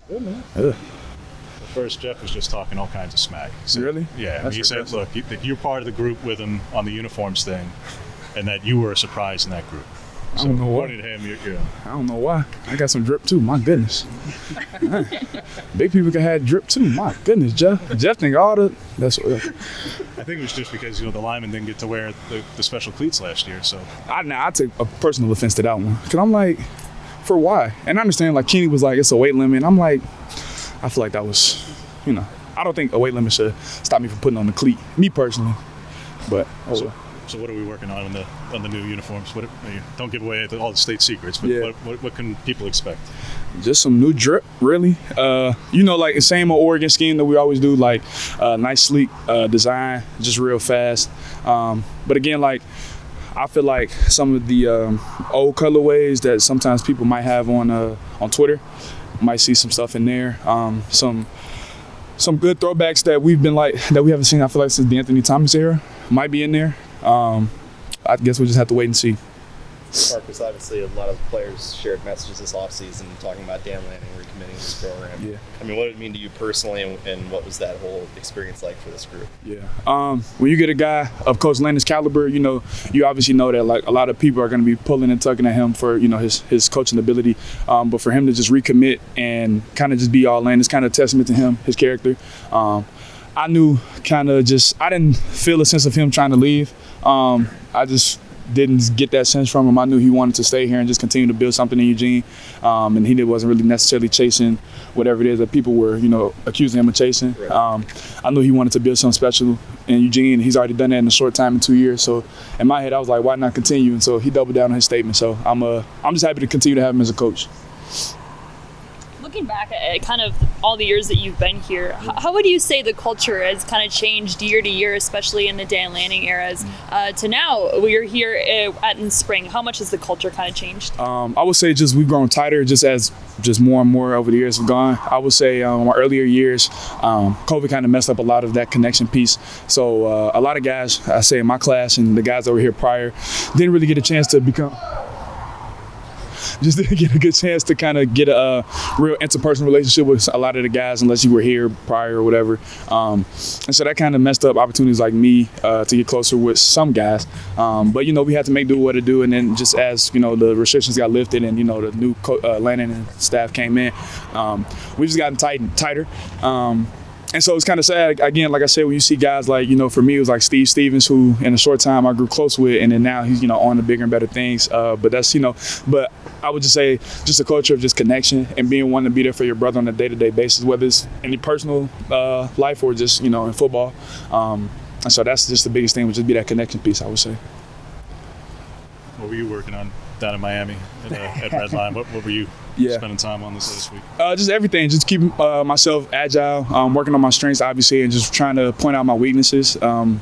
Good, man. Ugh. First, Jeff was just talking all kinds of smack. So, Really? Yeah. He said, look, that you're part of the group with him on the uniforms thing, and that you were a surprise in that group. So, I don't know why. according to him, you're I don't know why. I got some drip too. My goodness. Big people can have drip too. My goodness, Jeff. Jeff think all the. That's what. I think it was just because the linemen didn't get to wear the special cleats last year. So I take a personal offense to that one because I'm like, for why? And I understand like Kenny was like it's a weight limit. I'm like, I feel like that was, I don't think a weight limit should stop me from putting on the cleat. Me personally, but. So what are we working on the new uniforms? Don't give away all the state secrets, but Yeah. what can people expect? Just some new drip, really. Like the same old Oregon scheme that we always do, like nice, sleek design, just real fast. But again, like I feel like some of the old colorways that sometimes people might have on Twitter, might see some stuff in there. Some good throwbacks that we haven't seen. I feel like since the Anthony Thomas era might be in there. I guess we'll just have to wait and see. Marcus, obviously a lot of players shared messages this offseason talking about Dan Lanning recommitting to this program. Yeah. I mean, what did it mean to you personally, and what was that whole experience like for this group? Yeah. When you get a guy of Coach Lanning's caliber, you obviously know that like a lot of people are going to be pulling and tugging at him for his coaching ability. But for him to just recommit and kind of just be all in, it's kind of a testament to him, his character. I knew I didn't feel a sense of him trying to leave. I just didn't get that sense from him. I knew he wanted to stay here and just continue to build something in Eugene. And he wasn't really necessarily chasing whatever it is that people were, accusing him of chasing. Right. I knew he wanted to build something special in Eugene. He's already done that in a short time, in 2 years. So in my head, I was like, why not continue? And so he doubled down on his statement. So I'm just happy to continue to have him as a coach. Looking back at kind of all the years that you've been here, how would you say the culture has kind of changed year to year, especially in the Dan Lanning eras, to now we're here in spring? How much has the culture kind of changed? I would say we've grown tighter as more and more over the years have gone. I would say my earlier years, COVID kind of messed up a lot of that connection piece. So a lot of guys, I say in my class and the guys that were here prior, didn't really get a chance to become... Just didn't get a good chance to kind of get a real interpersonal relationship with a lot of the guys unless you were here prior or whatever. And so that kind of messed up opportunities like me to get closer with some guys. But, we had to make do what to do. And then just as, the restrictions got lifted and, the new Lanning and staff came in, we just gotten tighter. And so it's kind of sad, again, like I said, when you see guys like, for me, it was like Steve Stevens, who in a short time I grew close with, and then now he's, on to bigger and better things. But that's, but I would just say just a culture of just connection and being one to be there for your brother on a day-to-day basis, whether it's in your personal life or just, in football. And so that's just the biggest thing, would just be that connection piece, I would say. What were you working on down in Miami at Redline? What were you spending time on this week? Just everything. Just keeping myself agile, working on my strengths, obviously, and just trying to point out my weaknesses,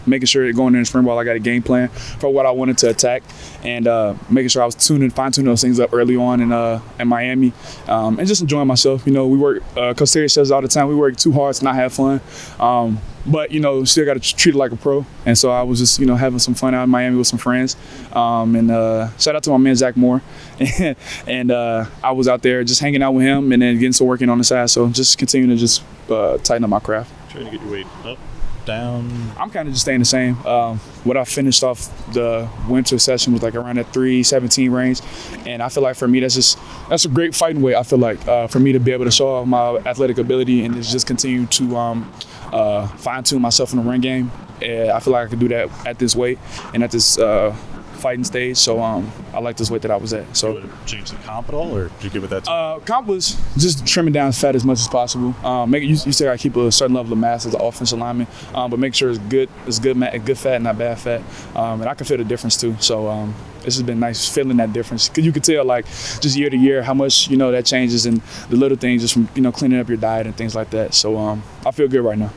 making sure that going into spring ball, I got a game plan for what I wanted to attack, and making sure I was fine-tuning those things up early on in Miami, and just enjoying myself. We work, Coach Terry says all the time, we work too hard to not have fun. But, still got to treat it like a pro. And so I was just, having some fun out in Miami with some friends. And shout out to my man, Zach Moore. And I was out there just hanging out with him and then getting to working on the side. So just continuing to just tighten up my craft. Trying to get your weight up, down? I'm kind of just staying the same. What I finished off the winter session was like around that 317 range. And I feel like for me, that's a great fighting weight. I feel like for me to be able to show off my athletic ability and just continue to fine-tune myself in the run game. I feel like I could do that at this weight and at this fighting stage. So I like this weight that I was at. So you would have changed the comp at all, or did you give it that time? Comp was just trimming down fat as much as possible. You still gotta keep a certain level of mass as an offensive lineman, but make sure it's good fat, not bad fat. And I can feel the difference too. So this has been nice feeling that difference, because you can tell like just year to year how much that changes, and the little things just from cleaning up your diet and things like that. So I feel good right now.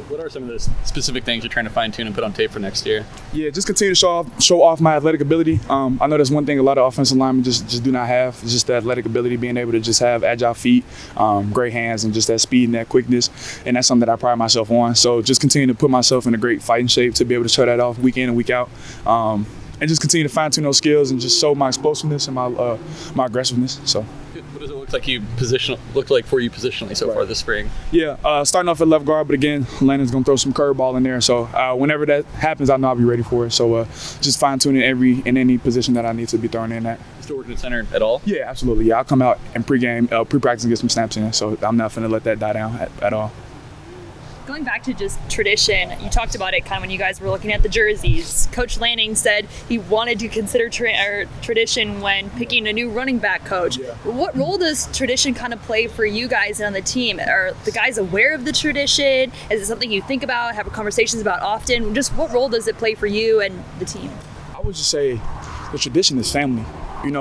What are some of the specific things you're trying to fine-tune and put on tape for next year? Yeah, just continue to show off my athletic ability. I know that's one thing a lot of offensive linemen just do not have. It's just the athletic ability, being able to just have agile feet, great hands, and just that speed and that quickness. And that's something that I pride myself on. So just continue to put myself in a great fighting shape to be able to show that off week in and week out. And just continue to fine-tune those skills and just show my explosiveness and my aggressiveness. So. What does it look like for you positionally so far this spring? Yeah, starting off at left guard, but again, Landon's going to throw some curveball in there. So whenever that happens, I know I'll be ready for it. So just fine-tuning in any position that I need to be thrown in at. Still working at center at all? Yeah, absolutely. Yeah, I'll come out and pre-practice and get some snaps in. So I'm not going to let that die down at all. Going back to just tradition, you talked about it kind of when you guys were looking at the jerseys. Coach Lanning said he wanted to consider tradition when picking a new running back coach. Yeah. What role does tradition kind of play for you guys on the team? Are the guys aware of the tradition? Is it something you think about, have conversations about often? Just what role does it play for you and the team? I would just say the tradition is family.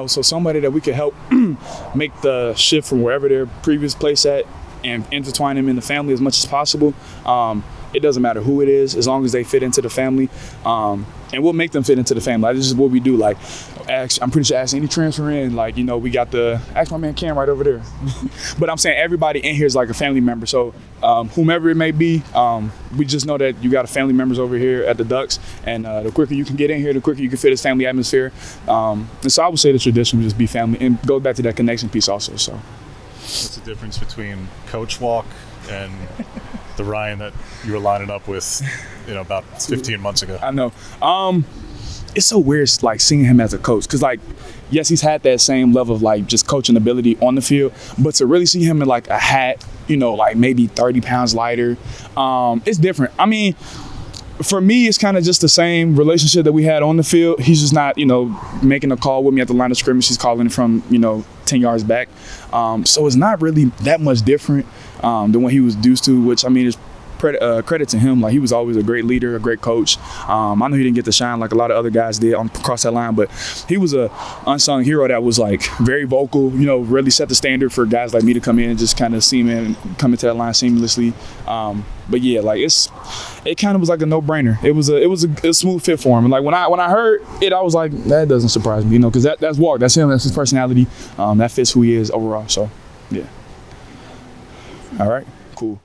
So somebody that we could help make the shift from wherever their previous place at and intertwine them in the family as much as possible. It doesn't matter who it is, as long as they fit into the family. And we'll make them fit into the family. This is what we do. Like, I'm pretty sure ask any transfer in, we got ask my man Cam right over there. But I'm saying everybody in here is like a family member. So whomever it may be, we just know that you got family members over here at the Ducks. And the quicker you can get in here, the quicker you can fit this family atmosphere. And so I would say the tradition would just be family, and goes back to that connection piece also. So. What's the difference between Coach Walk and the Ryan that you were lining up with, about 15 months ago? I know. It's so weird, seeing him as a coach, because yes, he's had that same level of just coaching ability on the field, but to really see him in a hat, maybe 30 pounds lighter, it's different. I mean, for me, it's kind of just the same relationship that we had on the field. He's just not, making a call with me at the line of scrimmage. He's calling it from, 10 yards back. So it's not really that much different than what he was used to, which, I mean, is credit to him. He was always a great leader, a great coach. I know he didn't get to shine like a lot of other guys did across that line, but he was a unsung hero that was very vocal, really set the standard for guys like me to come in and just kind of see him and come into that line seamlessly. But yeah, it kind of was like a no-brainer. It was a smooth fit for him. And when I heard it, I was like, that doesn't surprise me, because that's Walk, that's him, that's his personality, that fits who he is overall. So yeah. All right, cool.